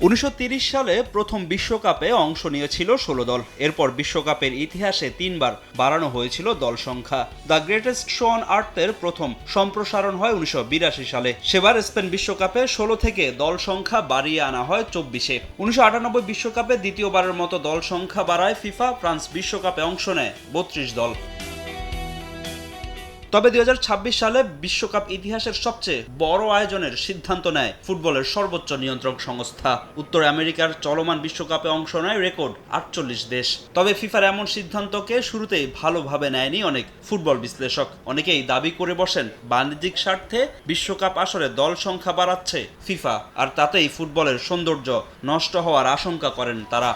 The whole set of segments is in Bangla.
1930 সালে প্রথম বিশ্বকাপে অংশ নিয়েছিল 16 দল। এরপর বিশ্বকাপের ইতিহাসে 3 বার বাড়ানো হয়েছিল দল সংখ্যা। দ্য গ্রেটেস্ট শো অন আর্থের প্রথম সম্প্রসারণ হয় 1982 সালে। সেবার স্পেন বিশ্বকাপে 16 থেকে দল সংখ্যা বাড়িয়ে আনা হয় 24-এ। 1998 বিশ্বকাপে দ্বিতীয়বারের মতো দল সংখ্যা বাড়ায় ফিফা। ফ্রান্স বিশ্বকাপে অংশ নেয় 32 দল। তবে 2026 সালে বিশ্বকাপ ইতিহাসের সবচেয়ে বড় আয়োজনের সিদ্ধান্ত নেয় ফুটবলের সর্বোচ্চ নিয়ন্ত্রক সংস্থা। উত্তর আমেরিকার চলমান বিশ্বকাপে অংশ নেয় রেকর্ড 48 দেশ। তবে ফিফার এমন সিদ্ধান্তকে শুরুতেই ভালোভাবে নেয়নি অনেক ফুটবল বিশ্লেষক। অনেকেই দাবি করে বসেন বাণিজ্যিক স্বার্থে বিশ্বকাপ আসরে দল সংখ্যা বাড়াচ্ছে ফিফা, আর তাতেই ফুটবলের সৌন্দর্য নষ্ট হওয়ার আশঙ্কা করেন তারা।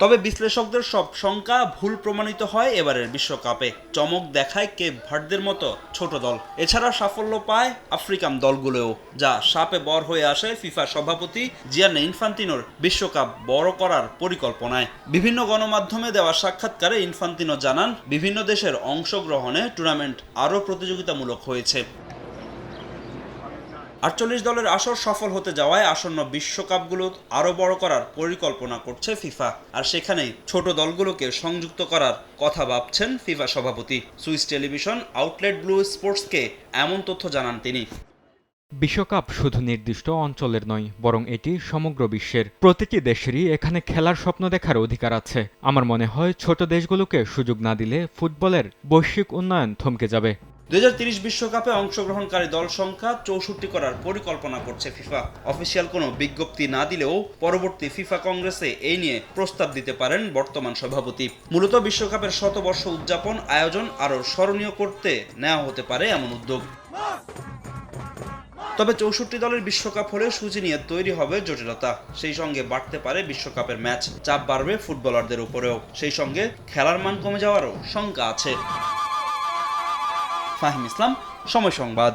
তবে বিশ্লেষকদের সব শঙ্কা ভুল প্রমাণিত হয় এবারের বিশ্বকাপে। চমক দেখায় কেপ ভার্দের মতো ছোট দল। এছাড়া সাফল্য পায় আফ্রিকান দলগুলোও, যা শাপে বর হয়ে আসে ফিফা সভাপতি জিয়ান্নি ইনফান্তিনোর বিশ্বকাপ বড় করার পরিকল্পনায়। বিভিন্ন গণমাধ্যমে দেওয়া সাক্ষাৎকারে ইনফান্তিনো জানান, বিভিন্ন দেশের অংশগ্রহণে টুর্নামেন্ট আরও প্রতিযোগিতামূলক হয়েছে। 48 দলের আসর সফল হতে যাওয়ায় আসন্ন বিশ্বকাপগুলো আরও বড় করার পরিকল্পনা করছে ফিফা, আর সেখানেই ছোট দলগুলোকে সংযুক্ত করার কথা ভাবছেন ফিফা সভাপতি। সুইস টেলিভিশন আউটলেট ব্লু স্পোর্টসকে এমন তথ্য জানান তিনি। বিশ্বকাপ শুধু নির্দিষ্ট অঞ্চলের নয়, বরং এটি সমগ্র বিশ্বের। প্রতিটি দেশেরই এখানে খেলার স্বপ্ন দেখার অধিকার আছে। আমার মনে হয় ছোট দেশগুলোকে সুযোগ না দিলে ফুটবলের বৈশ্বিক উন্নয়ন থমকে যাবে। 2030 বিশ্বকাপে অংশগ্রহণকারী দল সংখ্যা 64 করার পরিকল্পনা করছে ফিফা। অফিসিয়াল কোনো বিজ্ঞপ্তি না দিলেও পরবর্তী ফিফা কংগ্রেসে এই নিয়ে প্রস্তাব দিতে পারেন বর্তমান সভাপতি। মূলত বিশ্বকাপের শতবর্ষ উদযাপন আয়োজন আরও স্মরণীয় করতে নেওয়া হতে পারে এমন উদ্যোগ। তবে 64 দলের বিশ্বকাপ হলে সূচি নিয়ে তৈরি হবে জটিলতা। সেই সঙ্গে বাড়তে পারে বিশ্বকাপের ম্যাচ, চাপ বাড়বে ফুটবলারদের উপরেও। সেই সঙ্গে খেলার মান কমে যাওয়ারও শঙ্কা আছে। ফাহিম ইসলাম, সময় সংবাদ।